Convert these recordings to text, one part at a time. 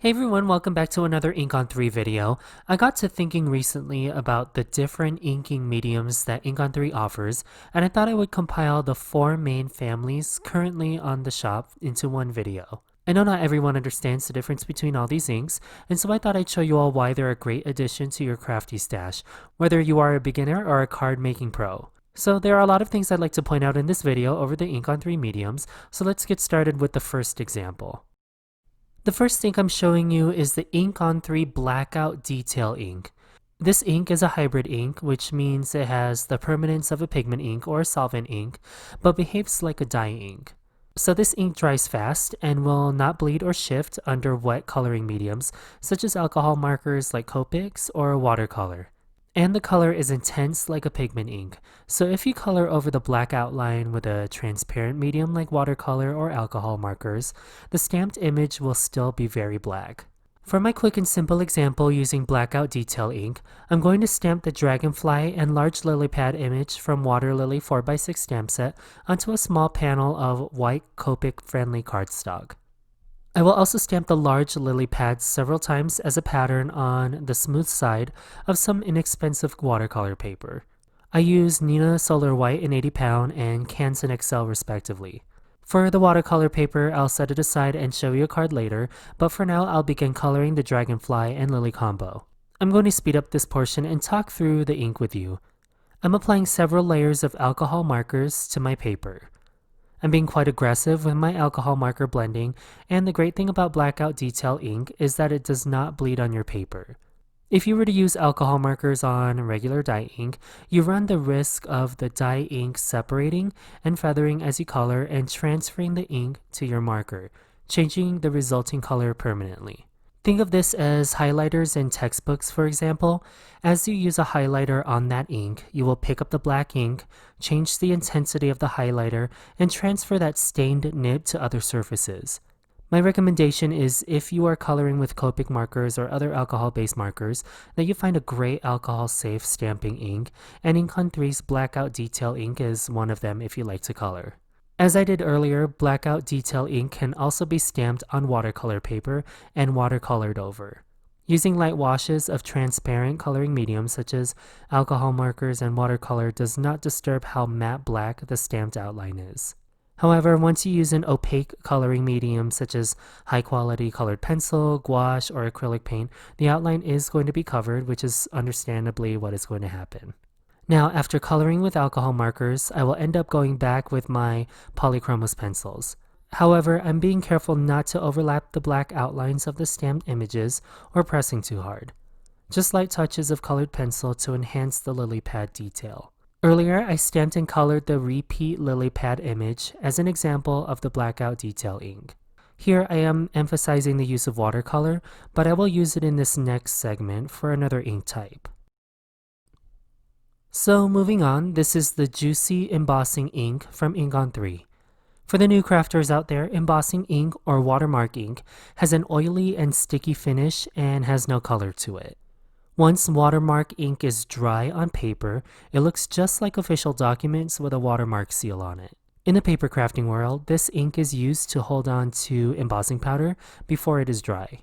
Hey everyone, welcome back to another Ink on 3 video. I got to thinking recently about the different inking mediums that Ink on 3 offers, and I thought I would compile the 4 main families currently on the shop into one video. I know not everyone understands the difference between all these inks, and so I thought I'd show you all why they're a great addition to your crafty stash, whether you are a beginner or a card making pro. So there are a lot of things I'd like to point out in this video over the Ink on 3 mediums, so let's get started with the first example. The first ink I'm showing you is the Ink on 3 Blackout Detail Ink. This ink is a hybrid ink, which means it has the permanence of a pigment ink or solvent ink, but behaves like a dye ink. So this ink dries fast and will not bleed or shift under wet coloring mediums, such as alcohol markers like Copics or watercolor. And the color is intense like a pigment ink, so if you color over the black outline with a transparent medium like watercolor or alcohol markers, the stamped image will still be very black. For my quick and simple example using Blackout Detail Ink, I'm going to stamp the dragonfly and large lily pad image from Water Lily 4x6 stamp set onto a small panel of white Copic friendly cardstock. I will also stamp the large lily pads several times as a pattern on the smooth side of some inexpensive watercolor paper. I use Neenah Solar White in 80 pound and Canson XL respectively. For the watercolor paper, I'll set it aside and show you a card later, but for now I'll begin coloring the dragonfly and lily combo. I'm going to speed up this portion and talk through the ink with you. I'm applying several layers of alcohol markers to my paper. I'm being quite aggressive with my alcohol marker blending, and the great thing about Blackout Detail Ink is that it does not bleed on your paper. If you were to use alcohol markers on regular dye ink, you run the risk of the dye ink separating and feathering as you color and transferring the ink to your marker, changing the resulting color permanently. Think of this as highlighters in textbooks, for example. As you use a highlighter on that ink, you will pick up the black ink, change the intensity of the highlighter, and transfer that stained nib to other surfaces. My recommendation is if you are coloring with Copic markers or other alcohol-based markers, that you find a great alcohol-safe stamping ink, and Ink on 3's Blackout Detail Ink is one of them if you like to color. As I did earlier, Blackout Detail Ink can also be stamped on watercolor paper and watercolored over. Using light washes of transparent coloring mediums such as alcohol markers and watercolor does not disturb how matte black the stamped outline is. However, once you use an opaque coloring medium such as high-quality colored pencil, gouache, or acrylic paint, the outline is going to be covered, which is understandably what is going to happen. Now, after coloring with alcohol markers, I will end up going back with my polychromos pencils. However, I'm being careful not to overlap the black outlines of the stamped images or pressing too hard. Just light touches of colored pencil to enhance the lily pad detail. Earlier, I stamped and colored the repeat lily pad image as an example of the Blackout Detail Ink. Here I am emphasizing the use of watercolor, but I will use it in this next segment for another ink type. So moving on, this is the Juicy Embossing Ink from Ink on 3. For the new crafters out there, Embossing Ink or Watermark ink has an oily and sticky finish and has no color to it. Once Watermark ink is dry on paper, it looks just like official documents with a watermark seal on it. In the paper crafting world, this ink is used to hold on to embossing powder before it is dry.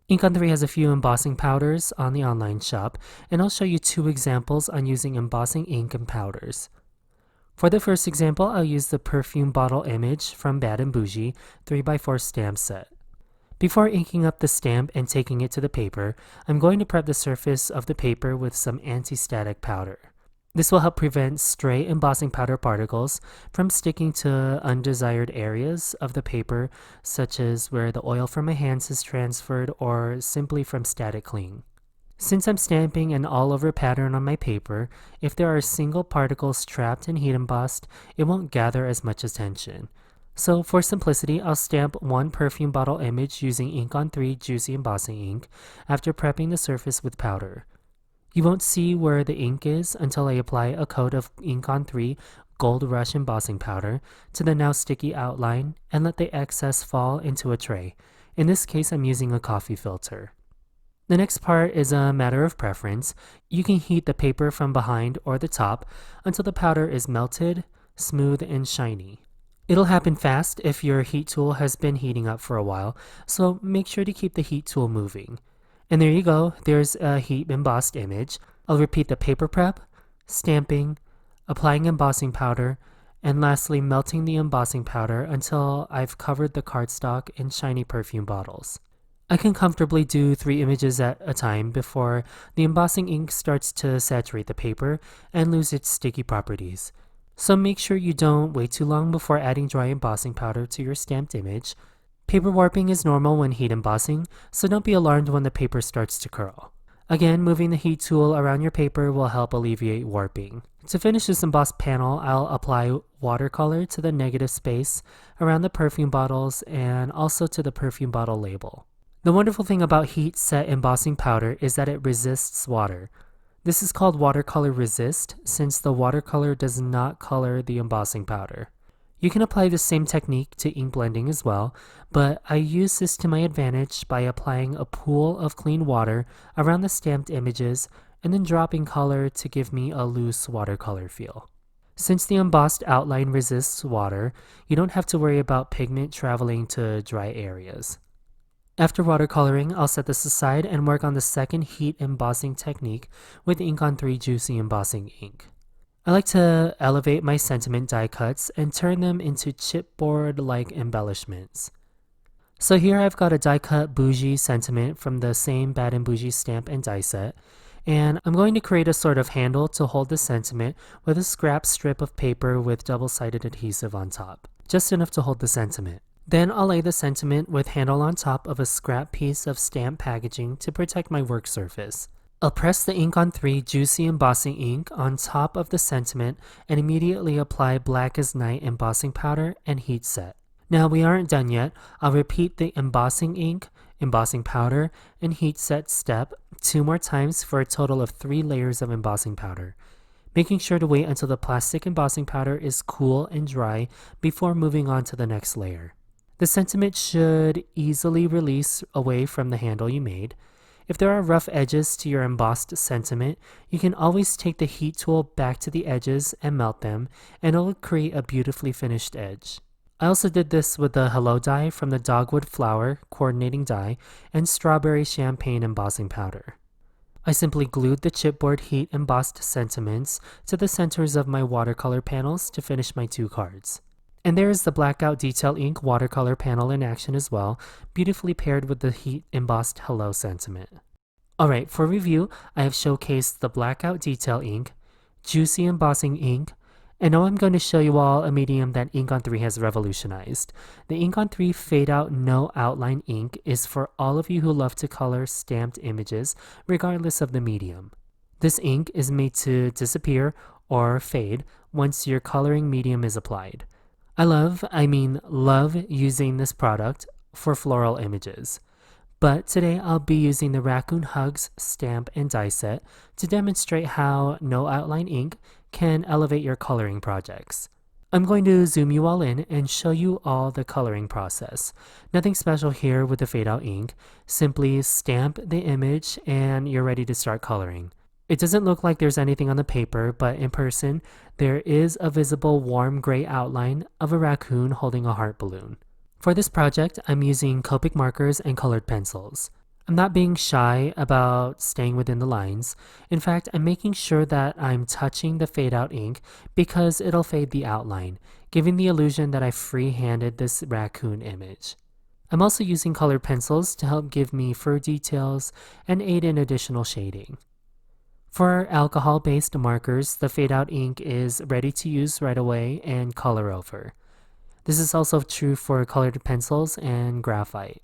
Ink on 3 has a few embossing powders on the online shop, and I'll show you 2 examples on using embossing ink and powders. For the first example, I'll use the perfume bottle image from Bad and Boujee 3x4 stamp set. Before inking up the stamp and taking it to the paper, I'm going to prep the surface of the paper with some anti-static powder. This will help prevent stray embossing powder particles from sticking to undesired areas of the paper, such as where the oil from my hands is transferred or simply from static cling. Since I'm stamping an all-over pattern on my paper, if there are single particles trapped and heat embossed, it won't gather as much attention. So for simplicity, I'll stamp one perfume bottle image using Ink on 3 Juicy Embossing Ink after prepping the surface with powder. You won't see where the ink is until I apply a coat of Ink on 3 Gold Rush Embossing Powder to the now sticky outline and let the excess fall into a tray. In this case, I'm using a coffee filter. The next part is a matter of preference. You can heat the paper from behind or the top until the powder is melted, smooth, and shiny. It'll happen fast if your heat tool has been heating up for a while, so make sure to keep the heat tool moving. And there you go, there's a heat embossed image. I'll repeat the paper prep, stamping, applying embossing powder, and lastly melting the embossing powder until I've covered the cardstock in shiny perfume bottles. I can comfortably do 3 images at a time before the embossing ink starts to saturate the paper and lose its sticky properties. So make sure you don't wait too long before adding dry embossing powder to your stamped image. Paper warping is normal when heat embossing, so don't be alarmed when the paper starts to curl. Again, moving the heat tool around your paper will help alleviate warping. To finish this embossed panel, I'll apply watercolor to the negative space around the perfume bottles and also to the perfume bottle label. The wonderful thing about heat set embossing powder is that it resists water. This is called watercolor resist since the watercolor does not color the embossing powder. You can apply the same technique to ink blending as well, but I use this to my advantage by applying a pool of clean water around the stamped images and then dropping color to give me a loose watercolor feel. Since the embossed outline resists water, you don't have to worry about pigment traveling to dry areas. After watercoloring, I'll set this aside and work on the second heat embossing technique with Ink on 3 Juicy Embossing Ink. I like to elevate my sentiment die cuts and turn them into chipboard-like embellishments. So here I've got a die cut Boujee sentiment from the same Bad and Boujee Stamp and Die Set, and I'm going to create a sort of handle to hold the sentiment with a scrap strip of paper with double-sided adhesive on top, just enough to hold the sentiment. Then I'll lay the sentiment with handle on top of a scrap piece of stamp packaging to protect my work surface. I'll press the Ink on 3 Juicy Embossing Ink on top of the sentiment and immediately apply Black as Night embossing powder and heat set. Now we aren't done yet. I'll repeat the embossing ink, embossing powder, and heat set step 2 more times for a total of 3 layers of embossing powder, making sure to wait until the plastic embossing powder is cool and dry before moving on to the next layer. The sentiment should easily release away from the handle you made. If there are rough edges to your embossed sentiment, you can always take the heat tool back to the edges and melt them, and it'll create a beautifully finished edge. I also did this with the Hello die from the Dogwood Flower coordinating die and Strawberry Champagne embossing powder. I simply glued the chipboard heat embossed sentiments to the centers of my watercolor panels to finish my 2 cards. And there is the Blackout Detail Ink watercolor panel in action as well, beautifully paired with the heat embossed Hello sentiment. Alright, for review, I have showcased the Blackout Detail Ink, Juicy Embossing Ink, and now I'm going to show you all a medium that Ink on 3 has revolutionized. The Ink on 3 Fadeout No-Line Ink is for all of you who love to color stamped images, regardless of the medium. This ink is made to disappear or fade once your coloring medium is applied. I love using this product for floral images. But today I'll be using the Raccoon Hugs Stamp and Die Set to demonstrate how No-Outline Ink can elevate your coloring projects. I'm going to zoom you all in and show you all the coloring process. Nothing special here with the Fadeout ink. Simply stamp the image and you're ready to start coloring. It doesn't look like there's anything on the paper, but in person, there is a visible warm gray outline of a raccoon holding a heart balloon. For this project, I'm using Copic markers and colored pencils. I'm not being shy about staying within the lines. In fact, I'm making sure that I'm touching the Fadeout ink because it'll fade the outline, giving the illusion that I free-handed this raccoon image. I'm also using colored pencils to help give me fur details and aid in additional shading. For alcohol-based markers, the Fadeout ink is ready to use right away and color over. This is also true for colored pencils and graphite.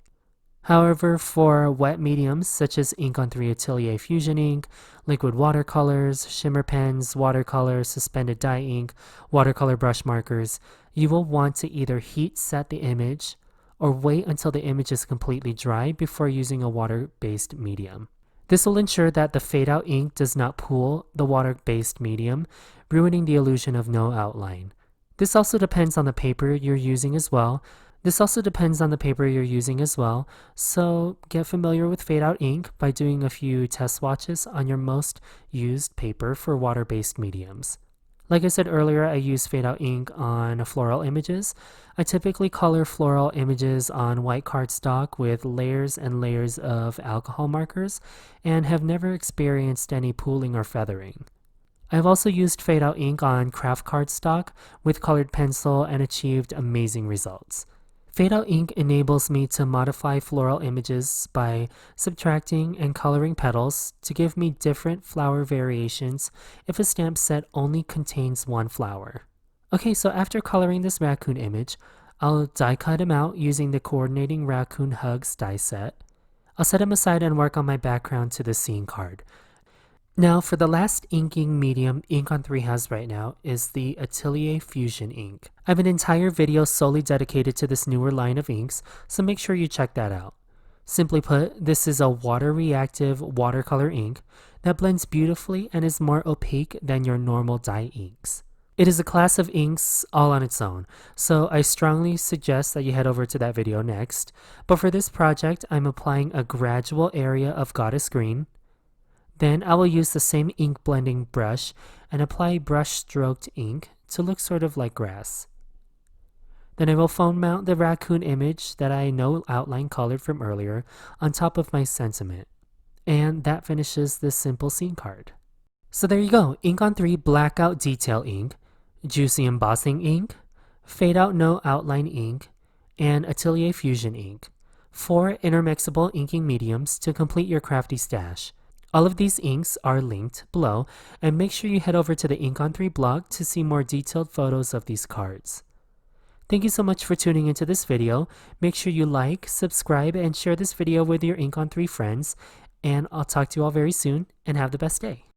However, for wet mediums such as Ink on 3 Atelier Fusion ink, liquid watercolors, shimmer pens, watercolors, suspended dye ink, watercolor brush markers, you will want to either heat set the image or wait until the image is completely dry before using a water-based medium. This will ensure that the Fadeout ink does not pool the water-based medium, ruining the illusion of no outline. This also depends on the paper you're using as well. So get familiar with Fadeout ink by doing a few test swatches on your most used paper for water-based mediums. Like I said earlier, I use Fadeout ink on floral images. I typically color floral images on white cardstock with layers and layers of alcohol markers and have never experienced any pooling or feathering. I've also used Fadeout ink on craft cardstock with colored pencil and achieved amazing results. Fadeout ink enables me to modify floral images by subtracting and coloring petals to give me different flower variations if a stamp set only contains one flower. Okay, so after coloring this raccoon image, I'll die cut him out using the coordinating Raccoon Hugs Die Set. I'll set him aside and work on my background to the scene card. Now, for the last inking medium Ink on 3 has right now is the Atelier Fusion ink. I have an entire video solely dedicated to this newer line of inks, so make sure you check that out. Simply put, this is a water-reactive watercolor ink that blends beautifully and is more opaque than your normal dye inks. It is a class of inks all on its own, so I strongly suggest that you head over to that video next. But for this project, I'm applying a gradual area of Goddess Green. Then I will use the same ink blending brush and apply brush stroked ink to look sort of like grass. Then I will foam mount the raccoon image that I know outline colored from earlier on top of my sentiment. And that finishes this simple scene card. So there you go, Ink on 3 Blackout Detail Ink, Juicy Embossing Ink, Fadeout No-Line Ink, and Atelier Fusion Ink. 4 intermixable inking mediums to complete your crafty stash. All of these inks are linked below, and make sure you head over to the Ink on 3 blog to see more detailed photos of these cards. Thank you so much for tuning into this video. Make sure you like, subscribe, and share this video with your Ink on 3 friends, and I'll talk to you all very soon, and have the best day.